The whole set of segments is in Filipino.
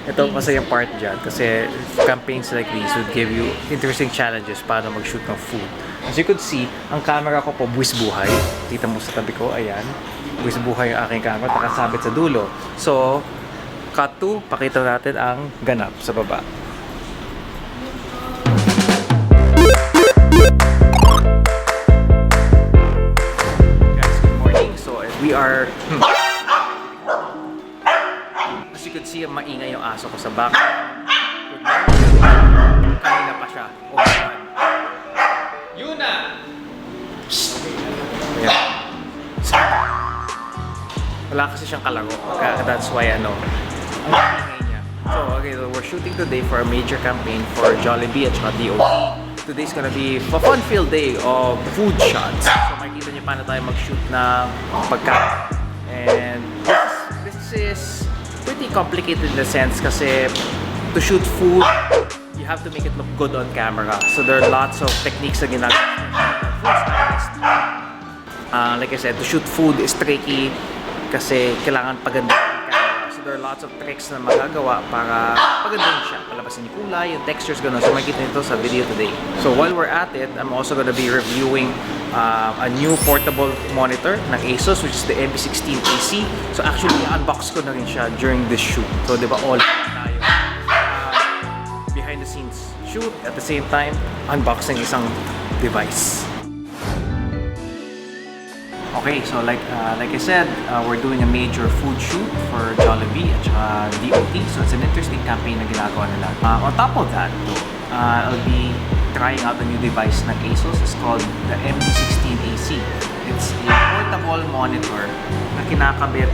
Ito kasi yung part dyan. Kasi campaigns like these would give you interesting challenges paano mag-shoot ng food. As you could see, ang camera ko po buwis buhay. Kita mo sa tabi ko, ayan. Buwis buhay yung aking camera, nakasabit sa dulo. So, cut to, pakita natin ang ganap sa baba. Guys, good morning. So, we are... As you could see, maingay yung aso ko sa back. Kanina pa siya. Oh my God. Yuna! Ayan. Wala kasi siyang kalaro. Kaya that's why ang ingay niya. So, okay, so we're shooting today for a major campaign for Jollibee at DoT. Today's gonna be a fun-filled day of food shots. So, makikita niyo paano tayo mag-shoot ng pagkain. And this is pretty complicated in the sense kasi to shoot food, you have to make it look good on camera. So there are lots of techniques na ginagawa ng food stylist. Like I said, to shoot food is tricky kasi kailangan paganda ang camera. So there are lots of tricks na magagawa para pagandahin siya. Palabasin yung kulay, yung textures, gano'n. So makikita nito sa video today. So while we're at it, I'm also gonna be reviewing a new portable monitor ng ASUS, which is the MB16AC. So actually, unbox ko na rin siya during this shoot. So di ba all tayo behind the scenes shoot, at the same time, unboxing isang device. Okay, so like I said, we're doing a major food shoot for Jollibee at DoT. So it's an interesting campaign na ginagawa nila. On top of that, I'll be trying out a new device ng ASUS. It's called the MB16AC. It's a portable monitor na kinakabit,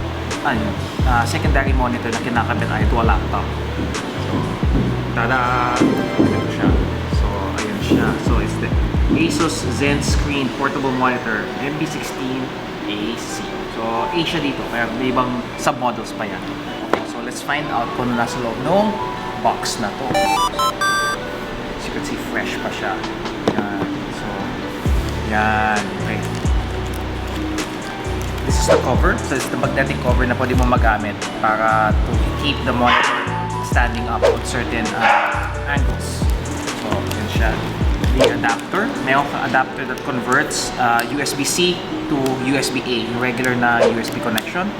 secondary monitor na kinakabit ay to a laptop. So, tada! Ito siya. So, ayun siya. So, it's the ASUS Zen Screen Portable Monitor MB16AC. So, A siya dito, kaya may ibang submodels pa yan. Okay, so let's find out kung ano nasa loob ng box na to. As you can see, fresh pa siya. Yan. So, yan. Okay. This is the cover. So, it's the magnetic cover na pwede mo magamit para to keep the monitor standing up at certain angles. So, yan siya. The adapter. May adapter that converts USB-C to USB-A, yung regular na USB connection.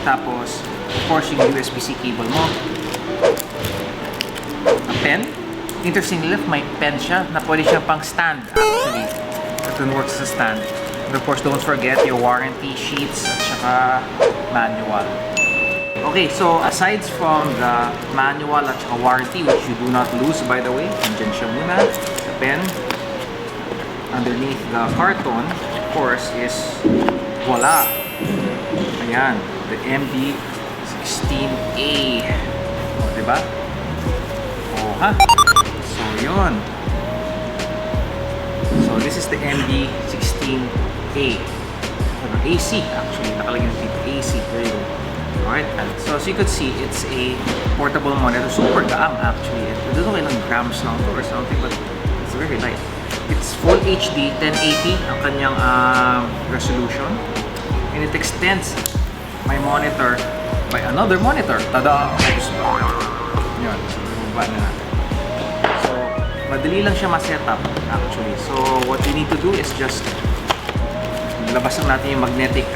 Tapos, of course, yung USB-C cable mo. A pen. Interesting enough, may pen siya na pwede siya pang stand actually. It works as a stand. And of course, don't forget your warranty sheets at saka manual. Okay, so aside from the manual at saka warranty, which you do not lose by the way, andyan siya muna, the pen. Underneath the carton, of course, is voila! Ayan, the MB16A. O, diba? O, ha? So, yun. So, this is the MB16A. AC, actually. Nakalagay na dito. AC. There you go. Alright. So, as you could see, it's a portable monitor. Super gaang, actually. I don't know ilang grams lang to or something, but it's very light. It's Full HD 1080 ang kanyang resolution. And it extends my monitor by another monitor. Tada! Yan. So, bumaba na natin. So, madali lang siya ma-setup actually. So, what you need to do is just labasan natin yung magnetic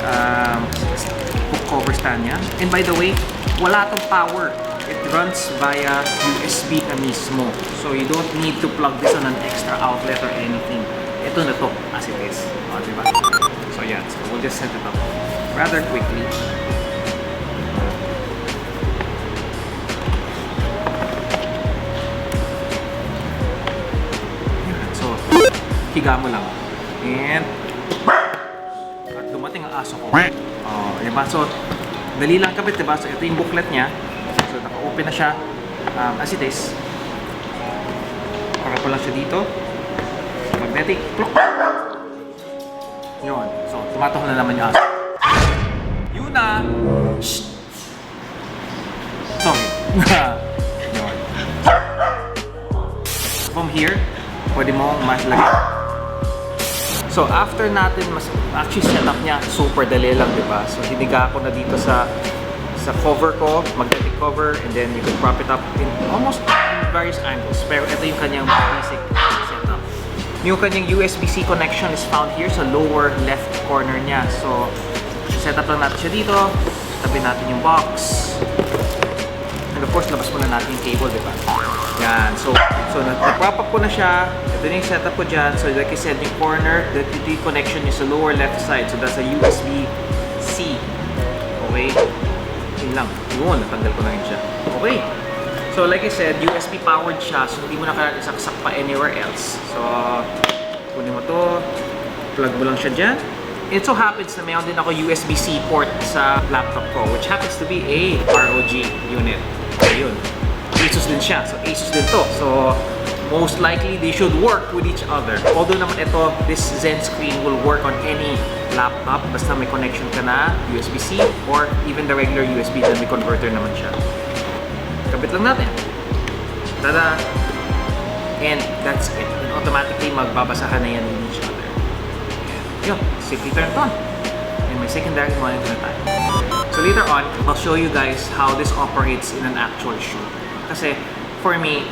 hook cover stand niya. And by the way, wala tong power. It runs via USB na mismo. So, you don't need to plug this on an extra outlet or anything. Ito na to as it is. O, diba? So, yan. So, we'll just set it up rather quickly. Higa mo lang. And at dumating ang aso ko. Oh, diba? So, dali lang kabit, diba? So, ito yung booklet niya. So, naka-open na siya as it is. Para ko lang siya dito. Magnetic. Plok! Yun. So, tumatahol na naman yung aso. Yun na! Shh! Sorry. Yun. From here, pwede mo maslagay. So after natin actually setup niya super dali lang, 'di ba? So hiniga ko na dito sa sa cover ko, magnetic cover, and then you can prop it up in almost various angles. Pero ito yung kanyang basic setup. Yung kanyang USB-C connection is found here sa lower left corner niya. So, set up lang natin siya dito. Tabi natin yung box. And of course, labas muna natin yung cable, di ba? Yan. So nag-prop up ko na siya. Ito na yung setup ko dyan. So, like I said, yung corner, the connection is sa lower left side. So, that's a USB-C. Okay? Yun lang. Yun, natanggal ko na rin siya. Okay. So, like I said, USB powered siya. So, hindi mo na kailangan isaksak pa anywhere else. So, kunin mo to. Plug mo lang siya dyan. It so happens na mayroon din ako USB-C port sa laptop ko, which happens to be a ROG unit. Ayun. ASUS din siya. So, ASUS din to. So, most likely, they should work with each other. Although naman ito, this Zen screen will work on any laptop. Basta may connection ka na, USB-C, or even the regular USB, then may converter naman siya. Kabit lang natin. Tada! And that's it. And automatically, magbabasahan na yan with each other. Yun, simply turn it on. And may secondary monitor na tayo. So later on, I'll show you guys how this operates in an actual shoot. Kasi for me,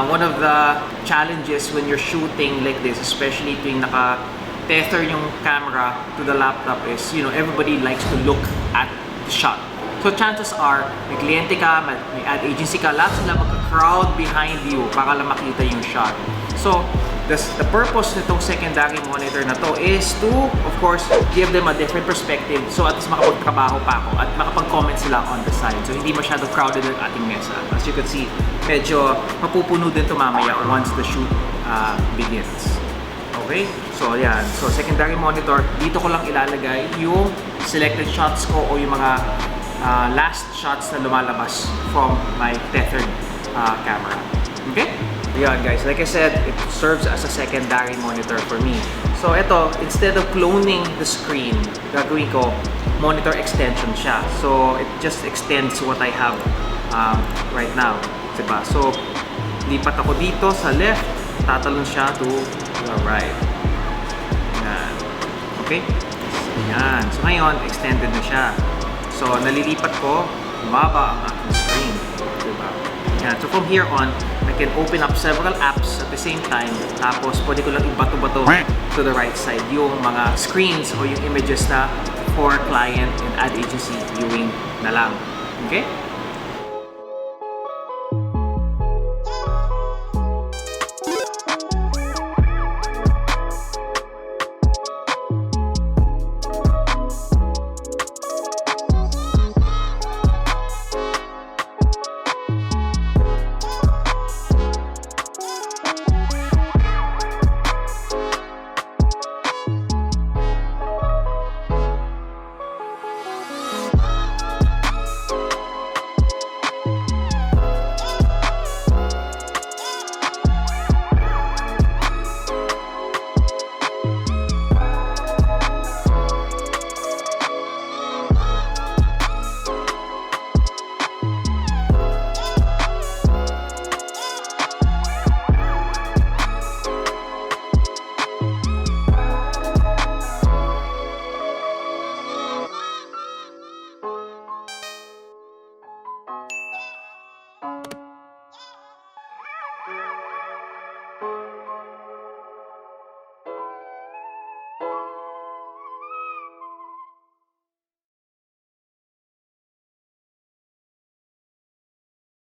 one of the challenges when you're shooting like this, especially tuwing naka-tether yung camera to the laptop is, you know, everybody likes to look at the shot. So chances are, may kliyente ka, may ad agency ka, lahat sila magka-crowd behind you para lang makita yung shot. So, the purpose nitong secondary monitor na to is to, of course, give them a different perspective so at least makapagtrabaho pa ako at makapag-comment sila on the side. So, hindi masyado crowded ang ating mesa. As you can see, medyo mapupuno din ito mamaya once the shoot begins. Okay? So, yan. So, secondary monitor, dito ko lang ilalagay yung selected shots ko o yung mga last shots na lumalabas from my tethered camera. Okay? Yan guys, like I said, it serves as a secondary monitor for me. So ito, instead of cloning the screen, gagawin ko, monitor extension siya. So it just extends what I have right now. Diba? So, lipat ako dito sa left, tatalon siya to the right. Yan. Okay? Yan. So ngayon, extended na siya. So nalilipat ko, bumaba ang aking screen. Diba? Yan. So from here on, I can open up several apps at the same time. Tapos, pwede ko lang ibato-bato to the right side yung mga screens o yung images na for client and ad agency viewing na lang. Okay?